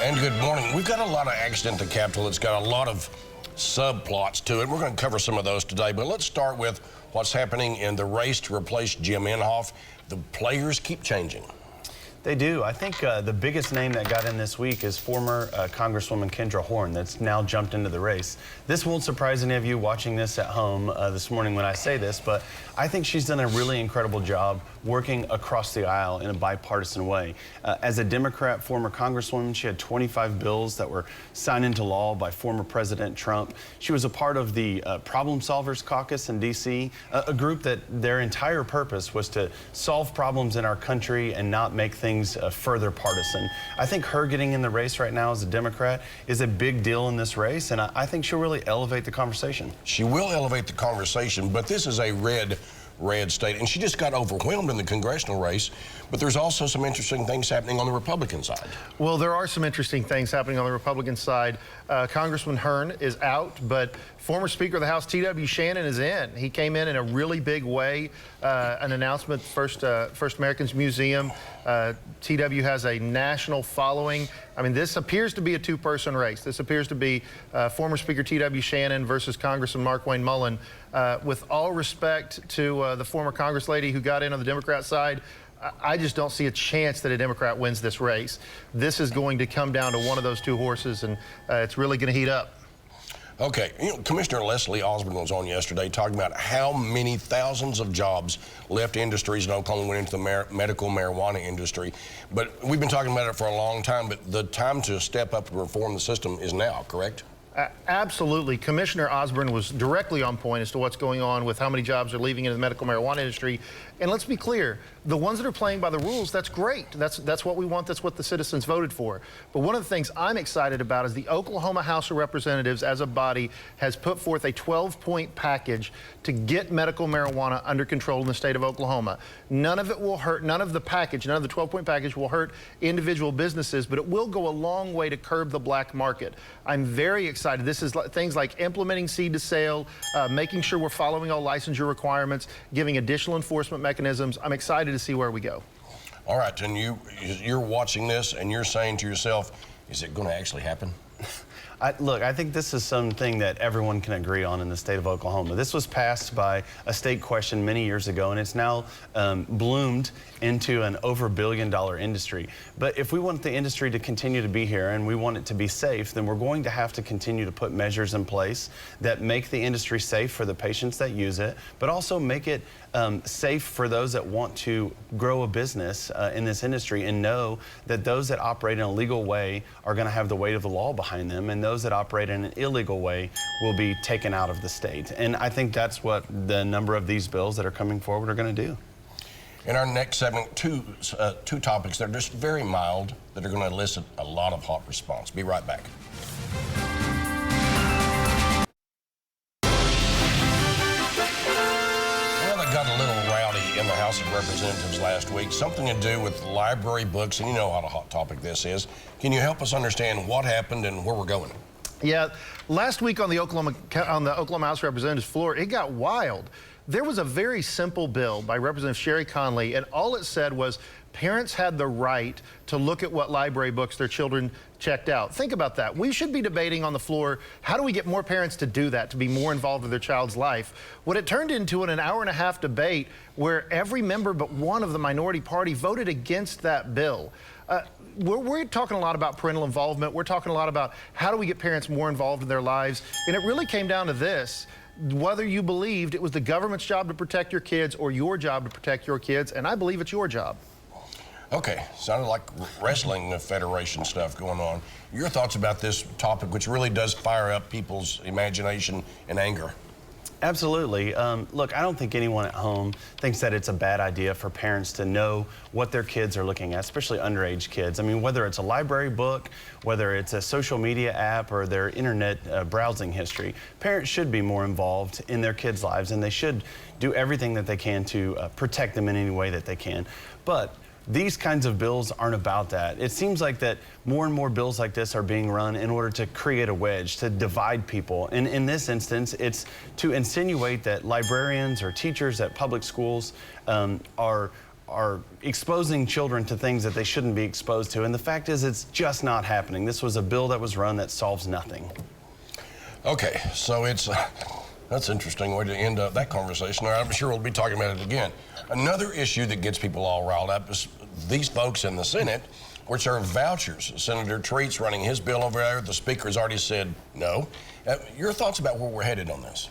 And good morning. We've got a lot of accident at the Capitol. It's got a lot of subplots to it. We're going to cover some of those today, but let's start with what's happening in the race to replace Jim Inhofe. The players keep changing. They do. I think the biggest name that got in this week is former Congresswoman Kendra Horn that's now jumped into the race. This won't surprise any of you watching this at home this morning when I say this, but I think she's done a really incredible job working across the aisle in a bipartisan way. As a Democrat former Congresswoman, she had 25 bills that were signed into law by former President Trump. She was a part of the Problem Solvers Caucus in D.C., a group that their entire purpose was to solve problems in our country and not make things further partisan. I think her getting in the race right now as a Democrat is a big deal in this race, and I think she'll really elevate the conversation. She will elevate the conversation, but this is a red state, and she just got overwhelmed in the congressional race. But there's also some interesting things happening on the Republican side. Well, there are some interesting things happening on the Republican side. Congressman Hearn is out, but former Speaker of the House T.W. Shannon is in. He came in a really big way. An announcement, First Americans Museum. T.W. has a national following. I mean, this appears to be a two-person race. This appears to be former Speaker T.W. Shannon versus Congressman Markwayne Mullin. With all respect to the former Congress lady who got in on the Democrat side, I just don't see a chance that a Democrat wins this race. This is going to come down to one of those two horses, and it's really going to heat up. Okay, you know, Commissioner Leslie Osborne was on yesterday talking about how many thousands of jobs left industries in Oklahoma, went into the medical marijuana industry. But we've been talking about it for a long time, but the time to step up and reform the system is now, correct? Absolutely. Commissioner Osborne was directly on point as to what's going on with how many jobs are leaving into the medical marijuana industry. And let's be clear, the ones that are playing by the rules, that's great. That's what we want. That's what the citizens voted for. But one of the things I'm excited about is the Oklahoma House of Representatives as a body has put forth a 12-point package to get medical marijuana under control in the state of Oklahoma. None of it will hurt, none of the 12-point package will hurt individual businesses, but it will go a long way to curb the black market. I'm very excited. This is things like implementing seed to sale, making sure we're following all licensure requirements, giving additional enforcement mechanisms. I'm excited to see where we go. All right, and you're watching this and you're saying to yourself, is it going to actually happen? Look, I think this is something that everyone can agree on in the state of Oklahoma. This was passed by a state question many years ago, and it's now bloomed into an over $1 billion industry. But if we want the industry to continue to be here and we want it to be safe, then we're going to have to continue to put measures in place that make the industry safe for the patients that use it, but also make it safe for those that want to grow a business in this industry and know that those that operate in a legal way are going to have the weight of the law behind them, and those that operate in an illegal way will be taken out of the state. And I think that's what the number of these bills that are coming forward are going to do. In our next segment, two topics that are just very mild that are going to elicit a lot of hot response. Be right back. Well, it got a little rowdy in the House of Representatives last week. Something to do with library books, and you know how hot topic this is. Can you help us understand what happened and where we're going? Yeah, last week on the Oklahoma House of Representatives floor, it got wild. There was a very simple bill by Representative Sherry Conley, and all it said was parents had the right to look at what library books their children checked out. Think about that. We should be debating on the floor, how do we get more parents to do that, to be more involved with their child's life? What it turned into an hour-and-a-half debate where every member but one of the minority party voted against that bill. We're talking a lot about parental involvement. We're talking a lot about how do we get parents more involved in their lives. And it really came down to this, whether you believed it was the government's job to protect your kids or your job to protect your kids, and I believe it's your job. Okay, sounded like wrestling federation stuff going on. Your thoughts about this topic, which really does fire up people's imagination and anger? Absolutely. Look, I don't think anyone at home thinks that it's a bad idea for parents to know what their kids are looking at, especially underage kids. I mean, whether it's a library book, whether it's a social media app, or their internet browsing history, parents should be more involved in their kids' lives, and they should do everything that they can to protect them in any way that they can. But these kinds of bills aren't about that. It seems like that more and more bills like this are being run in order to create a wedge, to divide people. And in this instance, it's to insinuate that librarians or teachers at public schools are are exposing children to things that they shouldn't be exposed to. And the fact is, it's just not happening. This was a bill that was run that solves nothing. Okay, so that's an interesting way to end up that conversation. All right, I'm sure we'll be talking about it again. Another issue that gets people all riled up is these folks in the Senate, which are vouchers. Senator Treat's running his bill over there. The Speaker's already said no. Your thoughts about where we're headed on this?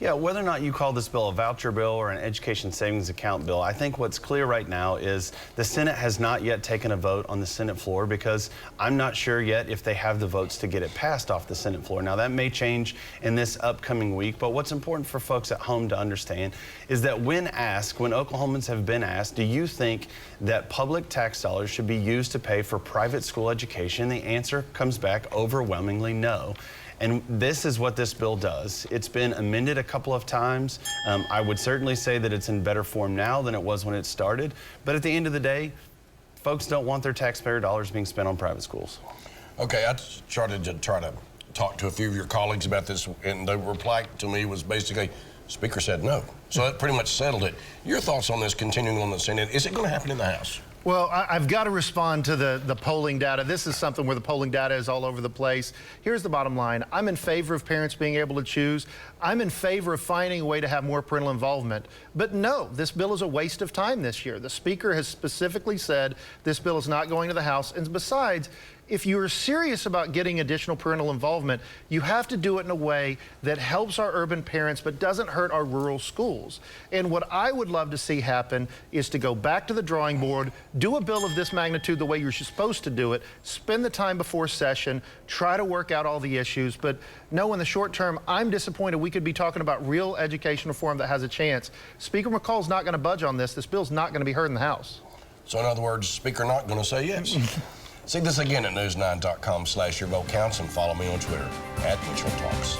Yeah, whether or not you call this bill a voucher bill or an education savings account bill, I think what's clear right now is the Senate has not yet taken a vote on the Senate floor because I'm not sure yet if they have the votes to get it passed off the Senate floor. Now, that may change in this upcoming week, but what's important for folks at home to understand is that when Oklahomans have been asked, do you think that public tax dollars should be used to pay for private school education, the answer comes back overwhelmingly no. And this is what this bill does. It's been amended a couple of times. I would certainly say that it's in better form now than it was when it started. But at the end of the day, folks don't want their taxpayer dollars being spent on private schools. Okay, I started to try to talk to a few of your colleagues about this, and the reply to me was basically, Speaker said no. So that pretty much settled it. Your thoughts on this continuing on the Senate? Is it going to happen in the House? Well, I've got to respond to the polling data. This is something where the polling data is all over the place. Here's the bottom line. I'm in favor of parents being able to choose. I'm in favor of finding a way to have more parental involvement. But no, this bill is a waste of time this year. The Speaker has specifically said this bill is not going to the House. And besides, if you're serious about getting additional parental involvement, you have to do it in a way that helps our urban parents but doesn't hurt our rural schools. And what I would love to see happen is to go back to the drawing board, do a bill of this magnitude the way you're supposed to do it, spend the time before session, try to work out all the issues. But no, in the short term, I'm disappointed we could be talking about real education reform that has a chance. Speaker McCall's not going to budge on this. This bill's not going to be heard in the House. So in other words, Speaker not going to say yes. See this again at news9.com/yourvotecounts and follow me on Twitter @MitchellTalks.